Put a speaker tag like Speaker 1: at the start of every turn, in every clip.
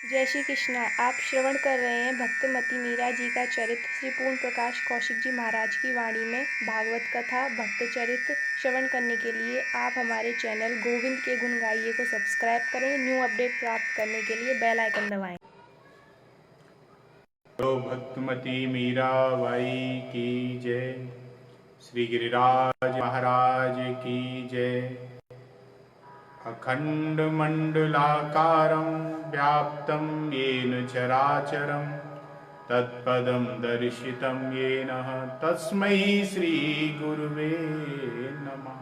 Speaker 1: जय श्री कृष्णा। आप श्रवण कर रहे हैं भक्तमती मीरा जी का चरित्र श्री पूर्ण प्रकाश कौशिक जी महाराज की वाणी में भागवत कथा भक्त चरित्र श्रवण करने के लिए आप हमारे चैनल गोविंद के गुण गाइए को सब्सक्राइब करें। न्यू अपडेट प्राप्त करने के लिए बेल आइकन दबाएं।
Speaker 2: तो भक्तमती मीरा बाई की जय। श्री गिरिराज महाराज की जय। अखंड मंडलाकारं व्याप्तं येन चराचरं तत्पदं दर्शितं येन तस्मै श्री गुरुवे नमः।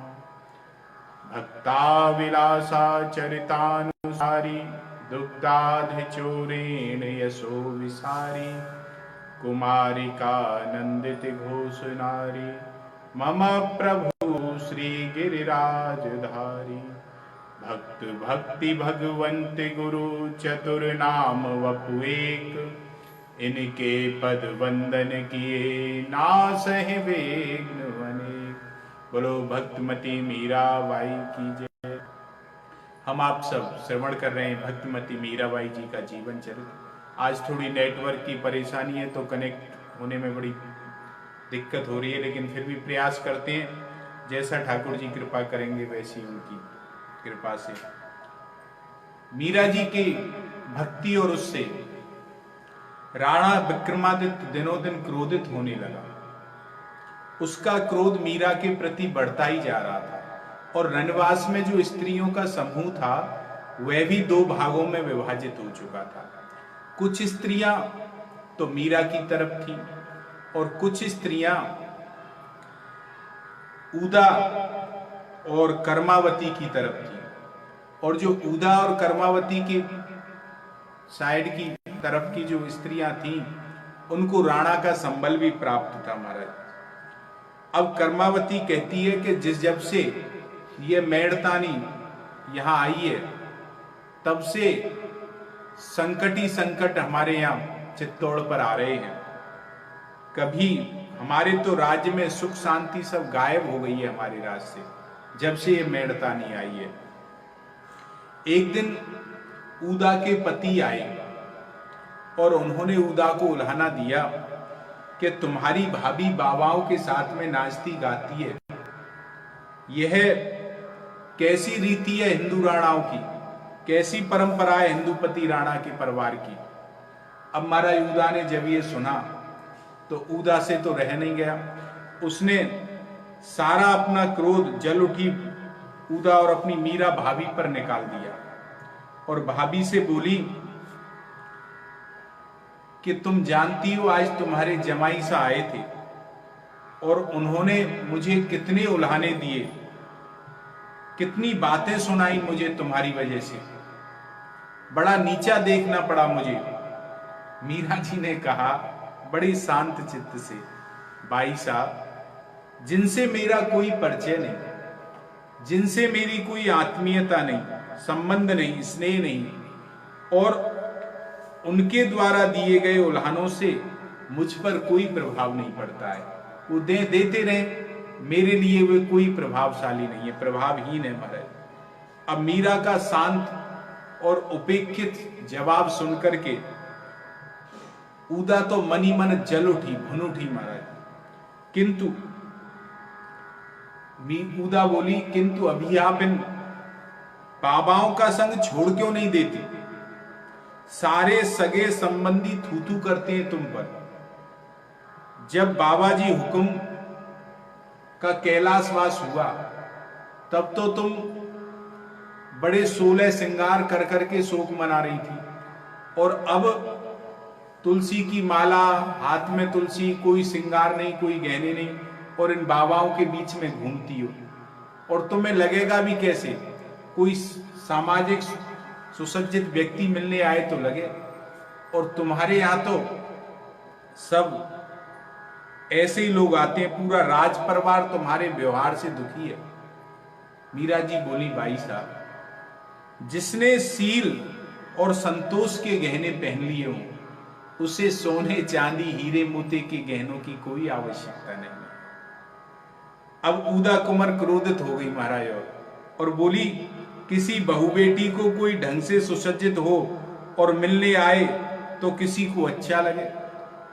Speaker 2: भक्ताविलासा चरितानुसारी दुग्धाधिचोरेण यशो विसारी कुमारिका नंदित घोष नारी मम प्रभु श्री गिरिराजधारी। भक्त भक्ति भगवंत गुरु चतुर नाम वपु एक इनके पद वंदन किए नासहि विघ्न अनेक। बोलो भक्तमती मीरा बाई की जय। हम आप सब श्रवण कर रहे हैं भक्तमती मीराबाई जी का जीवन चरित्र। आज थोड़ी नेटवर्क की परेशानी है तो कनेक्ट होने में बड़ी दिक्कत हो रही है, लेकिन फिर भी प्रयास करते हैं। जैसा ठाकुर जी कृपा करेंगे वैसी उनकी कृपा से। मीरा जी की भक्ति और उससे राणा विक्रमादित्य दिनों दिन क्रोधित होने लगा। उसका क्रोध मीरा के प्रति बढ़ता ही जा रहा था और रनवास में जो स्त्रियों का समूह था वह भी दो भागों में विभाजित हो चुका था। कुछ स्त्रियां तो मीरा की तरफ थी और कुछ स्त्रियां उदा और कर्मावती की तरफ थी। और जो उदा और कर्मावती की साइड की तरफ की जो स्त्रियां थीं उनको राणा का संबल भी प्राप्त था महाराज। अब कर्मावती कहती है कि जब से ये मेड़तानी यहां आई है तब से संकट ही संकट हमारे यहां चित्तौड़ पर आ रहे हैं। कभी हमारे तो राज्य में सुख शांति सब गायब हो गई है हमारे राज्य से जब से ये मेड़तानी आई है। एक दिन उदा के पति आए और उन्होंने उदा को उल्हाना दिया कि तुम्हारी भाभी बाबाओं के साथ में नाचती गाती है, यह कैसी रीति है हिंदू राणाओं की, कैसी परंपरा है हिंदूपति राणा के परिवार की। अब महाराज उदा ने जब ये सुना तो उदा से तो रह नहीं गया। उसने सारा अपना क्रोध जल उठी उदा और अपनी मीरा भाभी पर निकाल दिया और भाभी से बोली कि तुम जानती हो आज तुम्हारे जमाई सा आए थे और उन्होंने मुझे कितने उल्हाने दिए, कितनी बातें सुनाई मुझे तुम्हारी वजह से, बड़ा नीचा देखना पड़ा मुझे। मीरा जी ने कहा बड़ी शांत चित्त से, भाई साहब जिनसे मेरा कोई परिचय नहीं, जिनसे मेरी कोई आत्मीयता नहीं, संबंध नहीं, स्नेह नहीं, और उनके द्वारा दिए गए उल्हानों से मुझ पर कोई प्रभाव नहीं पड़ता है। वो देते रहे, मेरे लिए वे कोई प्रभावशाली नहीं है, प्रभावहीन है महाराज। अब मीरा का शांत और उपेक्षित जवाब सुनकर के उदा तो मनी मन जल उठी, भुन उठी महाराज। किंतु उदा बोली, किंतु अभी आप इन बाबाओं का संग छोड़ क्यों नहीं देती? सारे सगे संबंधी थूथू करते हैं तुम पर। जब बाबा जी हुक्म का कैलाशवास हुआ तब तो तुम बड़े 16 श्रृंगार कर करके शोक मना रही थी, और अब तुलसी की माला, हाथ में तुलसी, कोई श्रृंगार नहीं, कोई गहने नहीं, और इन बाबाओं के बीच में घूमती हो। और तुम्हें लगेगा भी कैसे? कोई सामाजिक सुसज्जित व्यक्ति मिलने आए तो लगे, और तुम्हारे यहां तो सब ऐसे ही लोग आते हैं, पूरा राज परिवार तुम्हारे व्यवहार से दुखी है। मीरा जी बोली, भाई साहब जिसने सील और संतोष के गहने पहन लिए हों उसे सोने चांदी हीरे मोती के गहनों की कोई आवश्यकता नहीं। अब उदा कुमार क्रोधित हो गई महाराज और बोली, किसी बहु बेटी को कोई ढंग से सुसज्जित हो और मिलने आए तो किसी को अच्छा लगे,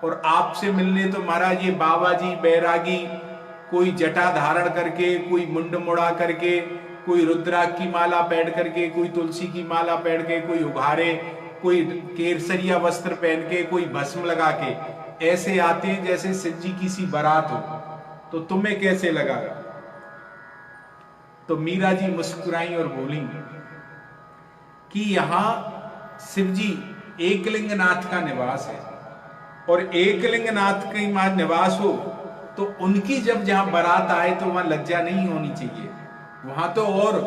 Speaker 2: और आपसे मिलने तो महाराज ये बाबा जी बैरागी, कोई जटा धारण करके, कोई मुंड मुड़ा करके, कोई रुद्राक्ष की माला पहन करके, कोई तुलसी की माला पहन के, कोई उघारे, कोई केसरिया वस्त्र पहन के, कोई भस्म लगा के ऐसे आते हैं जैसे शिव जी की सी बारात हो। तो तुम्हें कैसे लगा? तो मीरा जी मुस्कुराई और बोली कि यहां शिव जी एकलिंगनाथ का निवास है, और एकलिंगनाथ का निवास हो तो उनकी जब जहां बारात आए तो वहां लज्जा नहीं होनी चाहिए, वहां तो और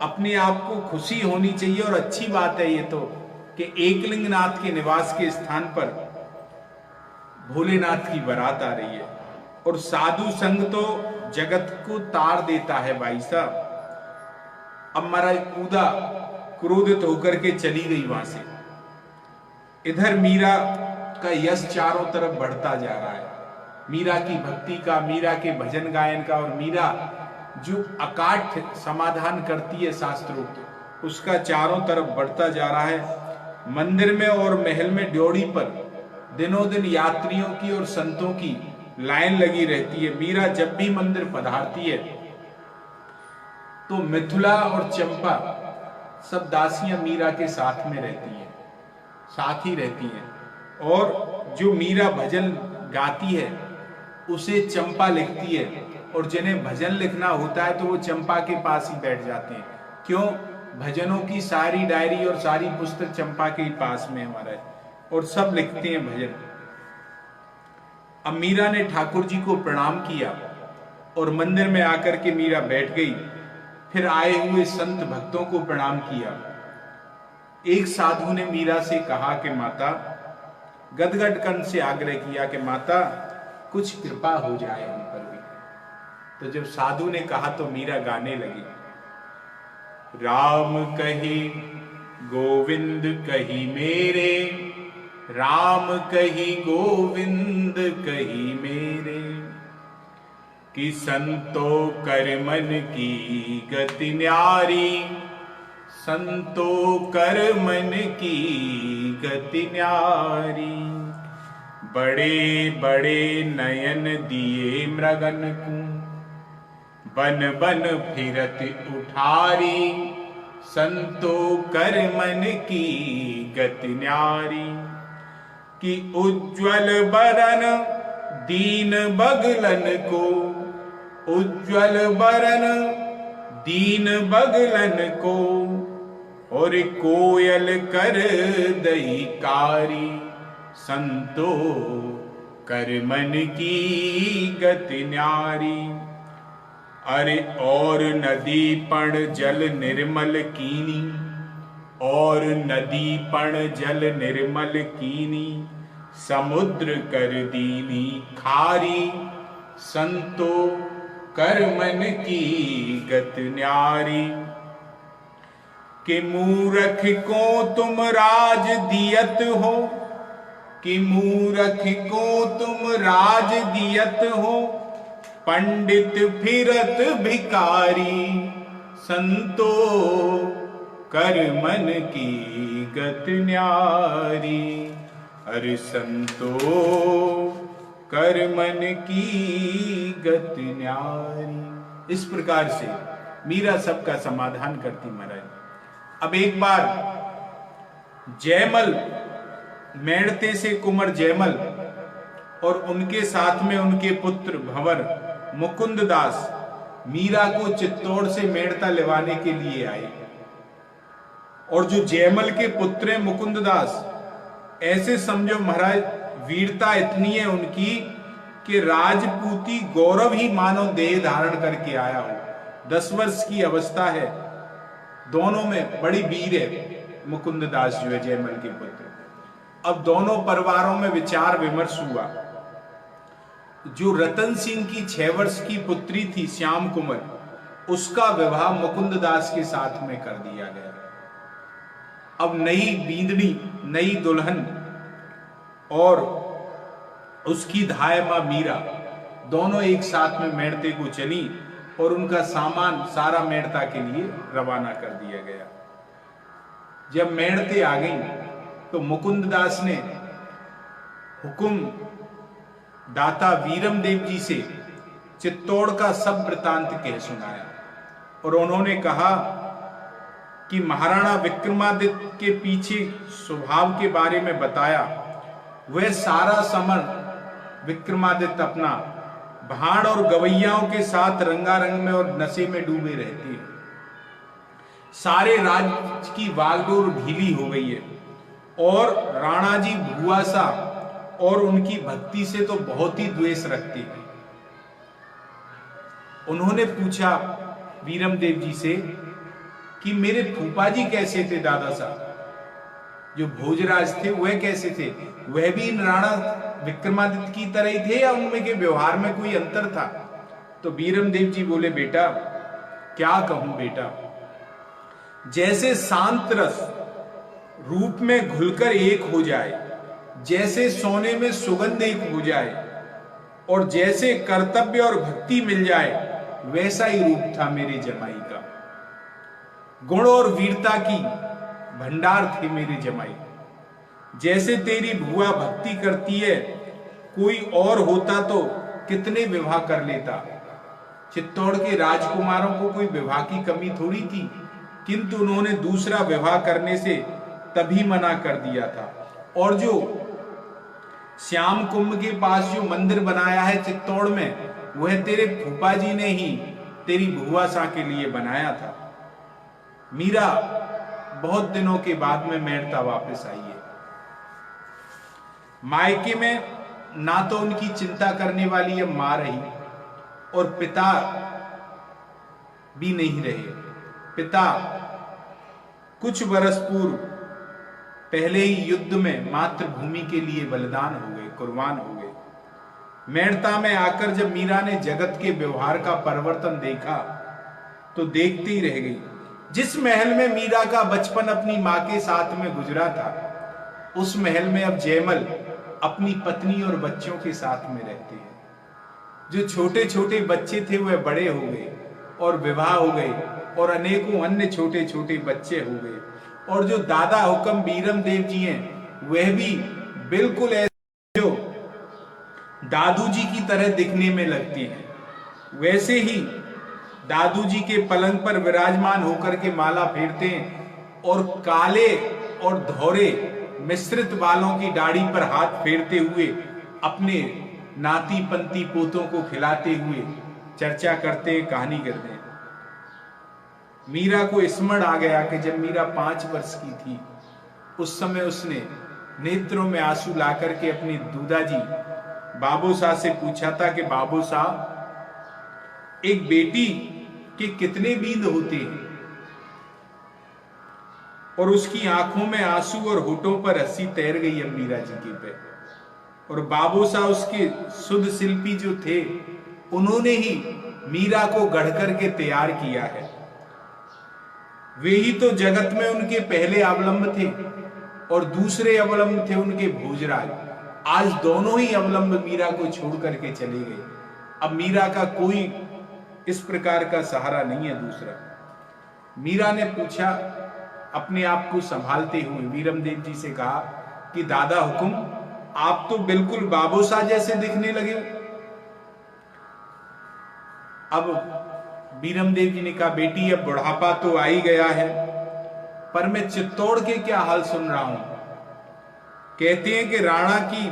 Speaker 2: अपने आप को खुशी होनी चाहिए। और अच्छी बात है ये तो कि एकलिंगनाथ के निवास के स्थान पर भोलेनाथ की बारात आ रही है। और साधु संग तो जगत को तार देता है भाई साहब। अब महाराज पूदा क्रोधित होकर के चली गई वहां से। इधर मीरा का यश चारों तरफ बढ़ता जा रहा है, मीरा की भक्ति का, मीरा के भजन गायन का, और मीरा जो अकाट्य समाधान करती है शास्त्रोक्त, उसका चारों तरफ बढ़ता जा रहा है। मंदिर में और महल में ड्योढ़ी पर दिनों दिन यात्रियों की और संतों की लाइन लगी रहती है। मीरा जब भी मंदिर पधारती है तो मिथुला और चंपा सब दासियां मीरा के साथ में रहती हैं, साथ ही रहती हैं। और जो मीरा भजन गाती है उसे चंपा लिखती है, और जिन्हें भजन लिखना होता है तो वो चंपा के पास ही बैठ जाते हैं। क्यों? भजनों की सारी डायरी और सारी पुस्तक चंपा के ही पास में हमारा, और सब लिखते हैं भजन। अब मीरा ने ठाकुर जी को प्रणाम किया और मंदिर में आकर के मीरा बैठ गई। फिर आए हुए संत भक्तों को प्रणाम किया। एक साधु ने मीरा से कहा कि माता, गदगद कंठ से आग्रह किया कि माता कुछ कृपा हो जाए हम पर भी। तो जब साधु ने कहा तो मीरा गाने लगी। राम कही गोविंद कही मेरे, राम कही गोविंद कही मेरे, कि संतो कर मन की गति न्यारी, संतो कर मन की गति न्यारी। बड़े बड़े नयन दिए मृगन को, बन बन फिरत उठारी, संतो कर मन की गति न्यारी। कि उज्ज्वल बरन दीन बगलन को, उज्ज्वल बरन दीन बगलन को, और कोयल कर दई कारी, संतो कर मन की गति न्यारी। अरे और नदी पण जल निर्मल कीनी, और नदी पण जल निर्मल कीनी, समुद्र कर दीनी खारी, संतो कर मन की गत न्यारी। कि मूरख को तुम राज दियत हो, कि मूरख को तुम राज दियत हो, पंडित फिरत भिकारी, संतो कर मन की गत न्यारी। अरे संतो कर मन की गत न्यारी। इस प्रकार से मीरा सबका समाधान करती महाराज। अब एक बार जयमल, मेड़ते से कुंवर जयमल और उनके साथ में उनके पुत्र भंवर मुकुंद दास मीरा को चित्तौड़ से मेड़ता लेवाने के लिए आए। और जो जयमल के पुत्र हैं मुकुंद दास, ऐसे समझो महाराज वीरता इतनी है उनकी कि राजपूती गौरव ही मानो देह धारण करके आया हो। 10 वर्ष की अवस्था है, दोनों में बड़ी वीर है मुकुंद दास जो है जयमल के पुत्र। अब दोनों परिवारों में विचार विमर्श हुआ। जो रतन सिंह की 6 वर्ष की पुत्री थी श्याम कुमार, उसका विवाह मुकुंद दास के साथ में कर दिया गया। अब नई बींदनी, नई दुल्हन और उसकी धाय मां मीरा दोनों एक साथ में मेड़ते को चली और उनका सामान सारा मेड़ता के लिए रवाना कर दिया गया। जब मेड़ते आ गई तो मुकुंद दास ने हुकुम दाता वीरम देव जी से चित्तौड़ का सब वृतांत कह सुनाया और उन्होंने कहा कि महाराणा विक्रमादित्य के पीछे स्वभाव के बारे में बताया। वह सारा समय विक्रमादित्य अपना भाण और गवैयाओं के साथ रंगारंग में और नशे में डूबे रहते हैं। सारे राज्य की वागडोर ढीली हो गई है और राणा जी भुआसा और उनकी भक्ति से तो बहुत ही द्वेष रखते हैं। उन्होंने पूछा वीरम देव जी से कि मेरे फूफा जी कैसे थे दादा साहब, जो भोजराज थे वह कैसे थे, वह भी इन राणा विक्रमादित्य की तरह ही थे या उनमें के व्यवहार में कोई अंतर था? तो वीरम देव जी बोले, बेटा क्या कहूं बेटा, जैसे शांत रस रूप में घुलकर एक हो जाए, जैसे सोने में सुगंध एक हो जाए और जैसे कर्तव्य और भक्ति मिल जाए, वैसा ही रूप था मेरे जमाई का। गुण और वीरता की भंडार थे मेरे जमाई। जैसे तेरी बुआ भक्ति करती है, कोई और होता तो कितने विवाह कर लेता। चित्तौड़ के राजकुमारों को कोई विवाह की कमी थोड़ी थी, किंतु उन्होंने दूसरा विवाह करने से तभी मना कर दिया था। और जो श्याम कुंभ के पास जो मंदिर बनाया है चित्तौड़ में, वह तेरे फूफा जी ने ही तेरी बुआ सा के लिए बनाया था। मीरा बहुत दिनों के बाद में मेड़ता वापस आई है। मायके में ना तो उनकी चिंता करने वाली अब मां रही और पिता भी नहीं रहे। पिता कुछ वर्ष पूर्व पहले ही युद्ध में मातृभूमि के लिए बलिदान हो गए, कुर्बान हो गए। मेड़ता में आकर जब मीरा ने जगत के व्यवहार का परिवर्तन देखा तो देखती ही रह गई। जिस महल में मीरा का बचपन अपनी मां के साथ में गुजरा था, उस महल में अब जयमल अपनी पत्नी और बच्चों के साथ में रहते हैं। जो छोटे छोटे बच्चे थे वह बड़े हो गए और विवाह हो गए और अनेकों अन्य छोटे छोटे बच्चे हो गए। और जो दादा हुक्म वीरम देव जी हैं, वह भी बिल्कुल ऐसे जो दादू जी की तरह दिखने में लगते हैं। वैसे ही दादू जी के पलंग पर विराजमान होकर के माला फेरते हैं और काले और धौरे मिश्रित बालों की दाढ़ी पर हाथ फेरते हुए अपने नाती पंती पोतों को खिलाते हुए चर्चा करते हैं, कहानी करते हैं। मीरा को स्मरण आ गया कि जब मीरा 5 वर्ष की थी, उस समय उसने नेत्रों में आंसू ला करके अपनी दूदा जी बाबू साहब से पूछा था कि बाबू साहब, एक बेटी के कितने बींद होते हैं? और उसकी आंखों में आंसू और होठों पर हंसी तैर गई है मीरा जी के पे। और बाबू साहब उसके शुद्ध शिल्पी जो थे, उन्होंने ही मीरा को गढ़ करके तैयार किया है। वे ही तो जगत में उनके पहले अवलंब थे और दूसरे अवलंब थे उनके भोजराज। आज दोनों ही अवलंब मीरा को छोड़ करके चले गए। अब मीरा का कोई इस प्रकार का सहारा नहीं है दूसरा। मीरा ने पूछा, अपने आप को संभालते हुए वीरम देव जी से कहा कि दादा हुकुम, आप तो बिल्कुल बाबूसा जैसे दिखने लगे। अब वीरम देव जी ने कहा, बेटी अब बुढ़ापा तो आ ही गया है, पर मैं चित्तौड़ के क्या हाल सुन रहा हूं। कहते हैं कि राणा की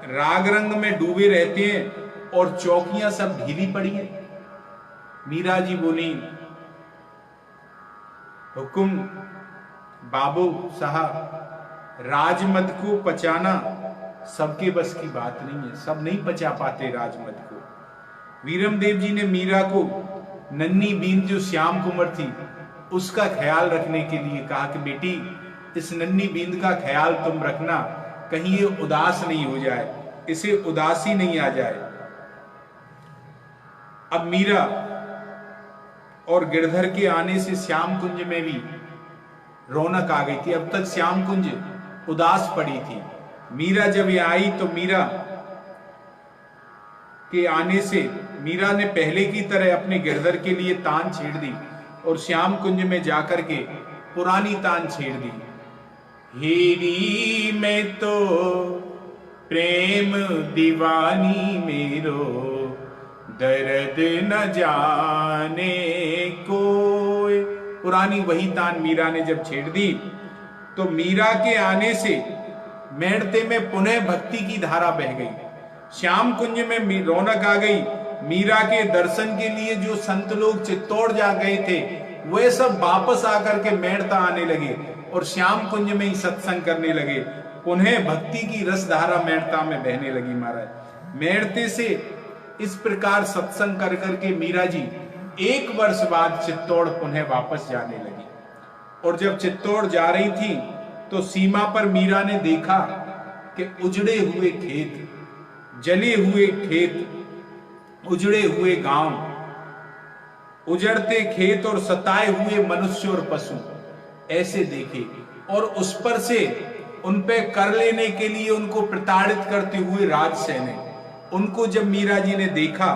Speaker 2: राग रंग में डूबे रहते हैं और चौकियां सब ढीली पड़ी हैं। मीरा जी बोली, हुकुम बाबू साहब, राजमद को पचाना सबके बस की बात नहीं है, सब नहीं पचा पाते राजमद को। वीरम देव जी ने मीरा को नन्ही बीन जो श्याम कुंवर थी उसका ख्याल रखने के लिए कहा कि बेटी, इस नन्ही बींद का ख्याल तुम रखना, कहीं ये उदास नहीं हो जाए, इसे उदासी नहीं आ जाए। अब मीरा और गिरधर के आने से श्याम कुंज में भी रौनक आ गई थी। अब तक श्याम कुंज उदास पड़ी थी। मीरा जब ये आई तो मीरा के आने से मीरा ने पहले की तरह अपने गिरधर के लिए तान छेड़ दी और श्याम कुंज में जाकर के पुरानी तान छेड़ दी। हेरी में तो प्रेम दीवानी मेरो, दर्द न जाने कोई। पुरानी वही तान मीरा ने जब छेड़ दी तो मीरा के आने से मेड़ते में पुनः भक्ति की धारा बह गई। श्याम कुंज में रौनक आ गई। मीरा के दर्शन के लिए जो संत लोग चित्तौड़ जा गए थे वे सब वापस आकर के मेड़ता आने लगे और श्याम कुंज में ही सत्संग करने लगे। पुनः भक्ति की रसधारा मेड़ता में बहने लगी। महाराज मेड़ते से इस प्रकार सत्संग कर करके मीरा जी 1 वर्ष बाद चित्तौड़ पुनः वापस जाने लगी। और जब चित्तौड़ जा रही थी तो सीमा पर मीरा ने देखा कि उजड़े हुए खेत, जले हुए खेत, उजड़े हुए गांव, उजड़ते खेत और सताए हुए मनुष्य और पशु ऐसे देखे। और उस पर से उन पे कर लेने के लिए उनको प्रताड़ित करते हुए राज सैनिक, उनको जब मीरा जी ने देखा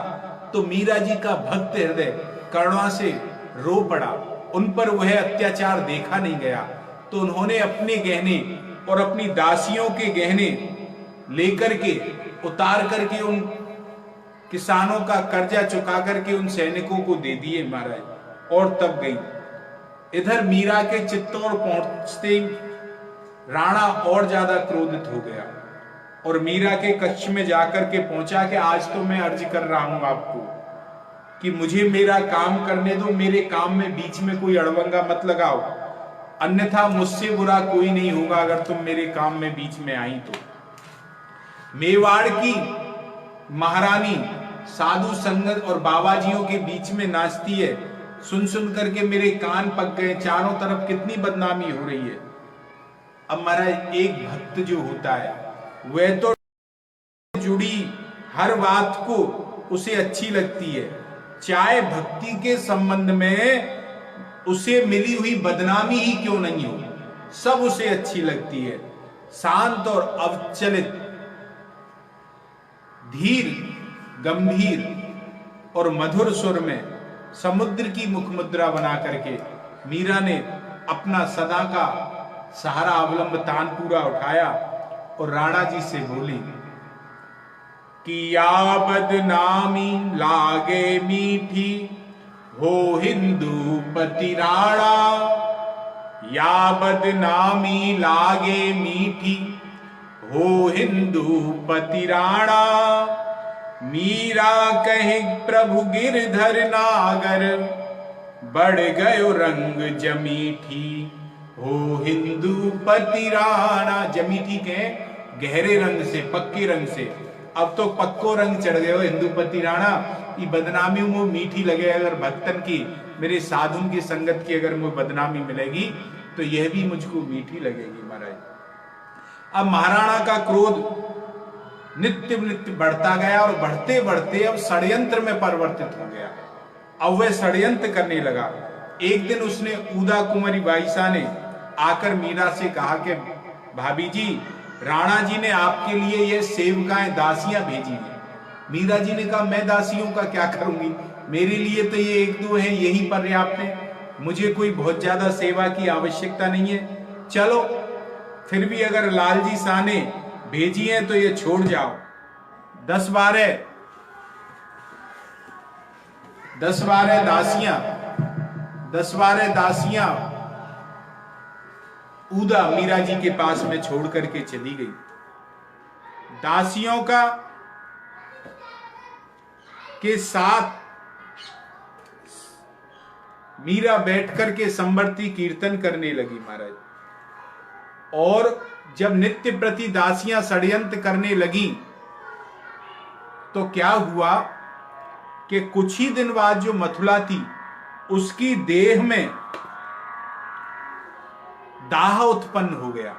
Speaker 2: तो मीरा जी का भक्त हृदय करुणा से रो पड़ा। उन पर वह अत्याचार देखा नहीं गया तो उन्होंने अपने गहने और अपनी दासियों के गहने लेकर के उतार करके उन किसानों का कर्जा चुका करके उन सैनिकों को दे दिए महाराज। और तब गई। इधर मीरा के चित्तौड़ पहुंचते राणा और ज्यादा क्रोधित हो गया और मीरा के कक्ष में जाकर के पहुंचा कि आज तो मैं अर्ज कर रहा हूं आपको कि मुझे मेरा काम करने दो, मेरे काम में बीच में कोई अड़वंगा मत लगाओ, अन्यथा मुझसे बुरा कोई नहीं होगा अगर तुम मेरे काम में बीच में आई तो। मेवाड़ की महारानी साधु संगत और बाबाजियों के बीच में नाचती है, सुन सुन करके मेरे कान पक गए, चारों तरफ कितनी बदनामी हो रही है। अब महाराज एक भक्त जो होता है वह तो जुड़ी हर बात को उसे अच्छी लगती है, चाहे भक्ति के संबंध में उसे मिली हुई बदनामी ही क्यों नहीं हो, सब उसे अच्छी लगती है। शांत और अवचलित, धीर, गंभीर और मधुर सुर में समुद्र की मुखमुद्रा बना करके मीरा ने अपना सदा का सहारा अवलंब तानपूरा उठाया और राणा जी से बोली कि या बदनामी लागे मीठी हो हिंदू पति राणा, या बदनामी लागे मीठी हो हिंदू पति राणा, मीरा कहे प्रभु गिरधर नागर, बढ़ गयो रंग जमीठी हो हिंदू पति राणा। जमीठी के गहरे रंग से, पक्के रंग से, अब तो पक्को रंग चढ़ गए हो हिंदूपति राणा। ये बदनामी मुझे मीठी लगे, अगर भक्तन की, मेरे साधुन की संगत की अगर मुझे बदनामी मिलेगी तो यह भी मुझको मीठी लगेगी महाराज। अब महाराणा का क्रोध नित्य नित्य बढ़ता गया और बढ़ते बढ़ते अब षड्यंत्र में परिवर्तित हो गया। अब वह षड्यंत्र करने लगा। एक दिन उसने उदा कुमारी बाईसा ने आकर मीरा से कहा कि भाभी जी, राणा जी ने आपके लिए ये सेवकाएं दासियां भेजी हैं। मीरा जी ने कहा मैं दासियों का क्या करूंगी, मेरे लिए तो ये 1-2 हैं, यही पर्याप्त है, मुझे कोई बहुत ज्यादा सेवा की आवश्यकता नहीं है। चलो फिर भी अगर लालजी शाह ने भेजी हैं तो ये छोड़ जाओ। 10-12 दासियां उदा मीरा जी के पास में छोड़ करके चली गई। दासियों का के साथ मीरा बैठ करके संवर्ती कीर्तन करने लगी महाराज। और जब नित्य प्रति दासियां षड्यंत्र करने लगी तो क्या हुआ कि कुछ ही दिन बाद जो मथुरा थी उसकी देह में दाह उत्पन्न हो गया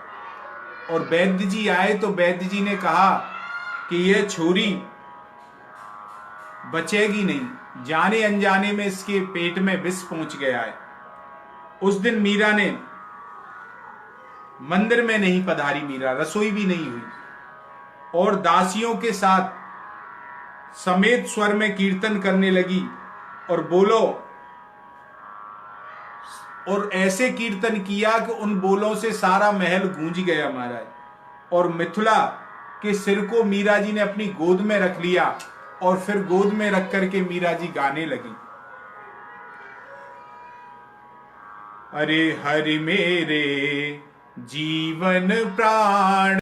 Speaker 2: और वैद्य जी आए तो वैद्य जी ने कहा कि यह छोरी बचेगी नहीं, जाने अनजाने में इसके पेट में विष पहुंच गया है। उस दिन मीरा ने मंदिर में नहीं पधारी, मीरा रसोई भी नहीं हुई और दासियों के साथ समेत स्वर में कीर्तन करने लगी और बोलो और ऐसे कीर्तन किया कि उन बोलों से सारा महल गूंज गया महाराज। और मिथिला के सिर को मीरा जी ने अपनी गोद में रख लिया और फिर गोद में रख करके मीरा जी गाने लगी, अरे हरि मेरे जीवन प्राण